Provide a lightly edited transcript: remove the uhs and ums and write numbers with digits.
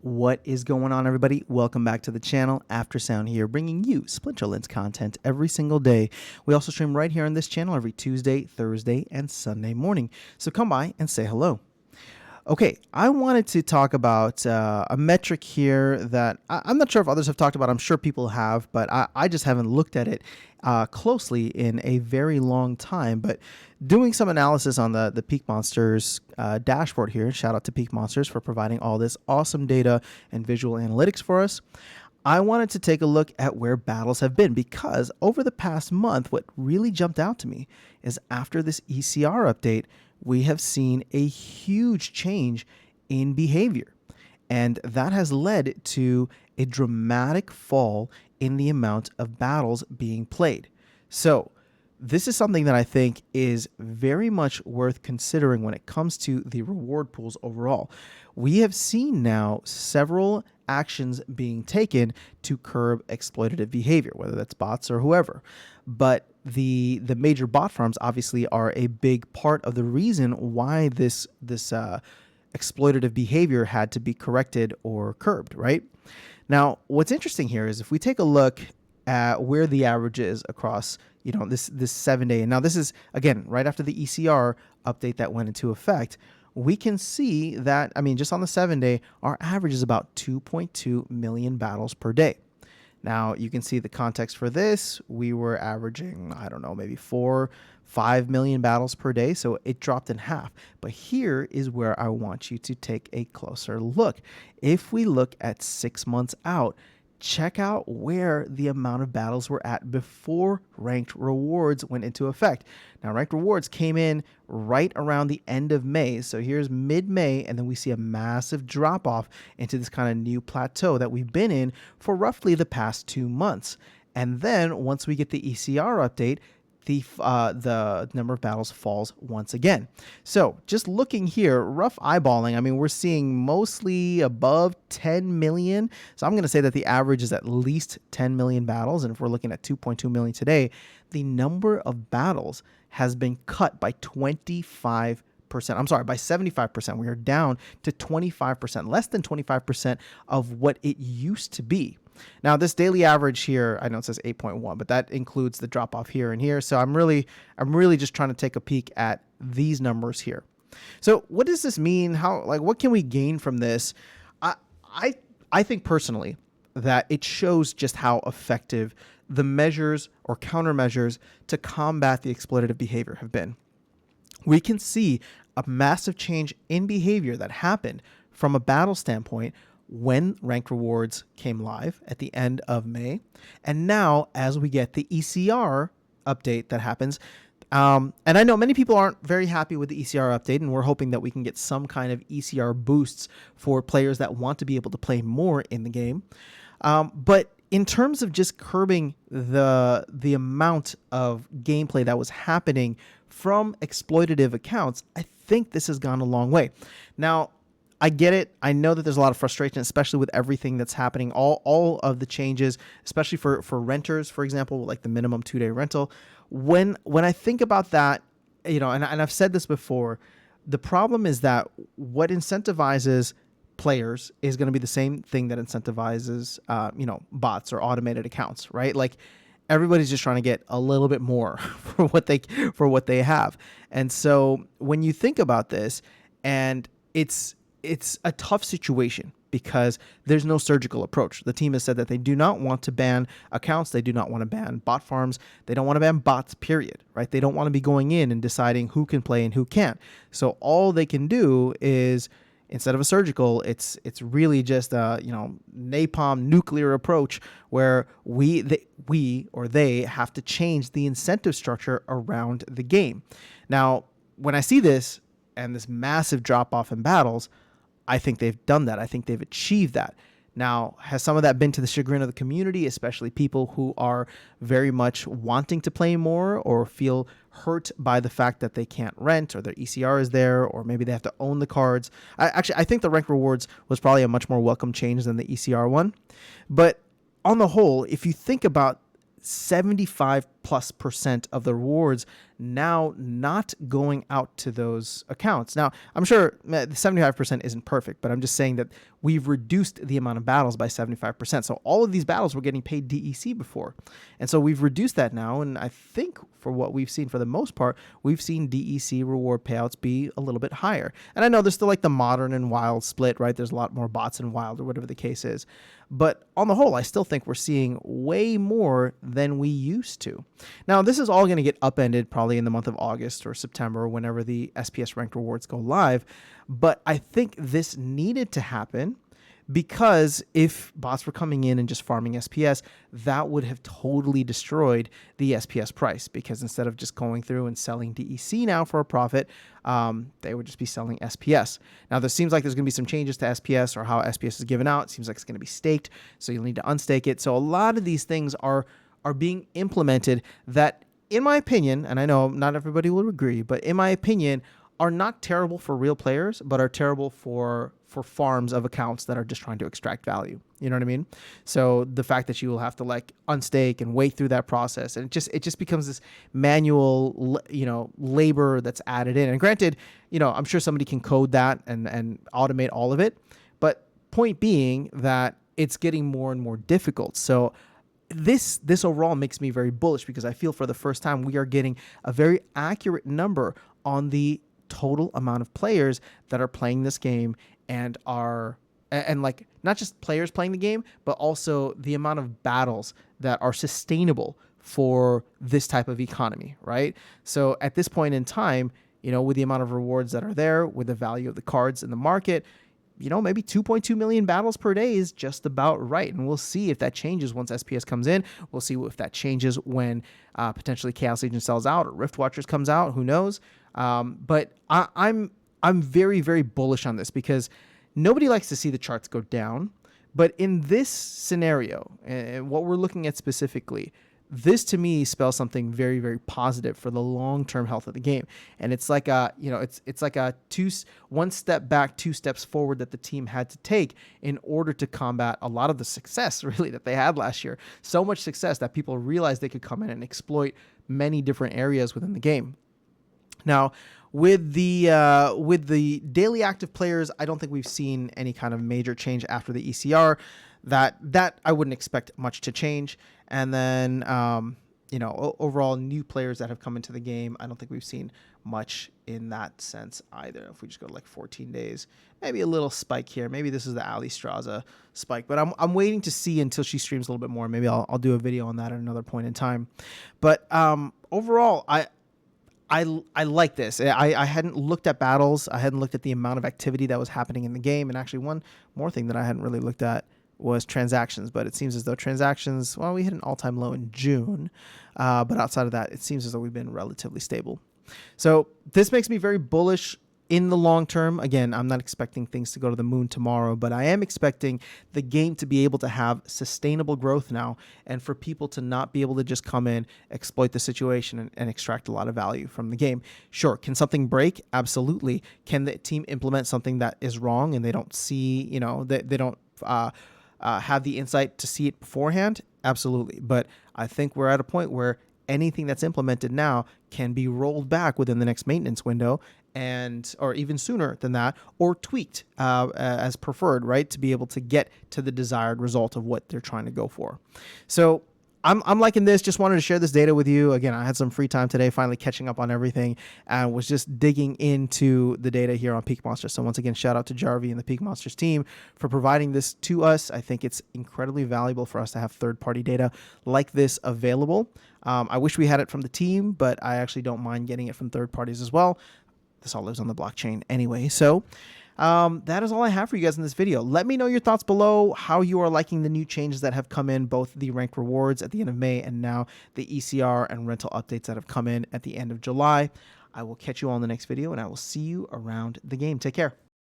What is going on, everybody? Welcome back to the channel. Aftersound here, bringing you Splinterlands content every single day. We also stream right here on this channel every Tuesday, Thursday, and Sunday morning. So come by and say hello. Okay, I wanted to talk about a metric here that I'm not sure if others have talked about. I'm sure people have, but I just haven't looked at it closely in a very long time. But doing some analysis on the Peak Monsters dashboard here, shout out to Peak Monsters for providing all this awesome data and visual analytics for us. I wanted to take a look at where battles have been, because over the past month, what really jumped out to me is after this ECR update, we have seen a huge change in behavior. And that has led to a dramatic fall in the amount of battles being played. So this is something that I think is very much worth considering when it comes to the reward pools overall. We have seen now several actions being taken to curb exploitative behavior, whether that's bots or whoever. But the major bot farms obviously are a big part of the reason why this exploitative behavior had to be corrected or curbed, right? Now, what's interesting here is if we take a look at where the average is across, this 7 day, and now this is again right after the ECR update that went into effect, we can see that, just on the 7 day, our average is about 2.2 million battles per day. Now, you can see the context for this. We were averaging, maybe 4-5 million battles per day. So it dropped in half. But here is where I want you to take a closer look. If we look at 6 months out, check out where the amount of battles were at before ranked rewards went into effect. Now, ranked rewards came in right around the end of May. So here's mid-May, and then we see a massive drop off into this kind of new plateau that we've been in for roughly the past 2 months. And then once we get the ECR update, the number of battles falls once again. So just looking here, rough eyeballing, we're seeing mostly above 10 million. So I'm going to say that the average is at least 10 million battles. And if we're looking at 2.2 million today, the number of battles has been cut by 25%. I'm sorry, by 75%. We are down to 25%, less than 25% of what it used to be. Now, this daily average here, I know it says 8.1, but that includes the drop off here and here. So I'm really just trying to take a peek at these numbers here. So what does this mean? What can we gain from this? I think personally that it shows just how effective the measures or countermeasures to combat the exploitative behavior have been. We can see a massive change in behavior that happened from a battle standpoint when ranked rewards came live at the end of May. And now as we get the ECR update that happens, and I know many people aren't very happy with the ECR update, and we're hoping that we can get some kind of ECR boosts for players that want to be able to play more in the game. But in terms of just curbing the amount of gameplay that was happening from exploitative accounts, I think this has gone a long way. Now, I get it. I know that there's a lot of frustration, especially with everything that's happening, all of the changes, especially for renters, for example, like the minimum 2-day rental. When I think about that, and I've said this before, the problem is that what incentivizes players is going to be the same thing that incentivizes, bots or automated accounts, right? Like everybody's just trying to get a little bit more for what they have. And so when you think about this, and it's a tough situation because there's no surgical approach. The team has said that they do not want to ban accounts. They do not want to ban bot farms. They don't want to ban bots, period, right? They don't want to be going in and deciding who can play and who can't. So all they can do is, instead of a surgical, it's really just a, napalm nuclear approach where they have to change the incentive structure around the game. Now, when I see this and this massive drop off in battles, I think they've done that. I think they've achieved that. Now, has some of that been to the chagrin of the community, especially people who are very much wanting to play more or feel hurt by the fact that they can't rent or their ECR is there, or maybe they have to own the cards? I think the rank rewards was probably a much more welcome change than the ECR one. But on the whole, if you think about 75% plus percent of the rewards now not going out to those accounts. Now, I'm sure the 75% isn't perfect, but I'm just saying that we've reduced the amount of battles by 75%. So all of these battles were getting paid DEC before. And so we've reduced that now. And I think for what we've seen, for the most part, we've seen DEC reward payouts be a little bit higher. And I know there's still like the modern and wild split, right? There's a lot more bots in wild or whatever the case is. But on the whole, I still think we're seeing way more than we used to. Now, this is all going to get upended probably in the month of August or September, whenever the SPS ranked rewards go live. But I think this needed to happen because if bots were coming in and just farming SPS, that would have totally destroyed the SPS price, because instead of just going through and selling DEC now for a profit, they would just be selling SPS. Now, there seems like there's going to be some changes to SPS or how SPS is given out. It seems like it's going to be staked, so you'll need to unstake it. So a lot of these things are being implemented that, in my opinion, and I know not everybody will agree, but in my opinion, are not terrible for real players, but are terrible for farms of accounts that are just trying to extract value. You know what I mean? So the fact that you will have to like unstake and wait through that process, and it just becomes this manual, labor that's added in. And granted, I'm sure somebody can code that and automate all of it, but point being that it's getting more and more difficult. So this overall makes me very bullish, because I feel for the first time we are getting a very accurate number on the total amount of players that are playing this game and like not just players playing the game, but also the amount of battles that are sustainable for this type of economy, right? So at this point in time, with the amount of rewards that are there, with the value of the cards in the market, maybe 2.2 million battles per day is just about right. And we'll see if that changes once SPS comes in. We'll see if that changes when potentially Chaos Legion sells out or Rift Watchers comes out. Who knows? But I'm very, very bullish on this, because nobody likes to see the charts go down. But in this scenario, and what we're looking at specifically, this to me spells something very, very positive for the long-term health of the game. And it's like it's like one step back, 2 steps forward that the team had to take in order to combat a lot of the success really that they had last year. So much success that people realized they could come in and exploit many different areas within the game. Now, with the daily active players, I don't think we've seen any kind of major change after the ECR. That I wouldn't expect much to change. And then, overall new players that have come into the game, I don't think we've seen much in that sense either. If we just go to like 14 days, maybe a little spike here. Maybe this is the Ali Straza spike, but I'm waiting to see until she streams a little bit more. Maybe I'll do a video on that at another point in time. But overall, I like this. I hadn't looked at battles. I hadn't looked at the amount of activity that was happening in the game. And actually, one more thing that I hadn't really looked at was transactions. But it seems as though transactions, well, we hit an all-time low in June. But outside of that, it seems as though we've been relatively stable. So this makes me very bullish in the long term. Again, I'm not expecting things to go to the moon tomorrow, but I am expecting the game to be able to have sustainable growth now, and for people to not be able to just come in, exploit the situation, and extract a lot of value from the game. Sure, can something break? Absolutely. Can the team implement something that is wrong and they don't see, they don't have the insight to see it beforehand? Absolutely. But I think we're at a point where anything that's implemented now can be rolled back within the next maintenance window, or even sooner than that, or tweaked as preferred, right, to be able to get to the desired result of what they're trying to go for. So I'm liking this. Just wanted to share this data with you. Again, I had some free time today, finally catching up on everything, and was just digging into the data here on Peak Monsters. So once again, shout out to Jarvie and the Peak Monsters team for providing this to us. I think it's incredibly valuable for us to have third-party data like this available. I wish we had it from the team, but I actually don't mind getting it from third parties as well. This all lives on the blockchain anyway. So that is all I have for you guys in this video. Let me know your thoughts below, how you are liking the new changes that have come in, both the ranked rewards at the end of May and now the ECR and rental updates that have come in at the end of July. I will catch you all in the next video, and I will see you around the game. Take care.